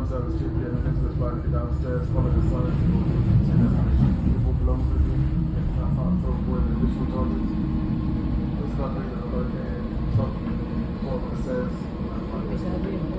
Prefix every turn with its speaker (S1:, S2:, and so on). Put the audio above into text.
S1: service chief getting into the bike downstairs, follow the sign, and then people belong with you. If not found to avoid additional charges. It's not really located, truck, what it says.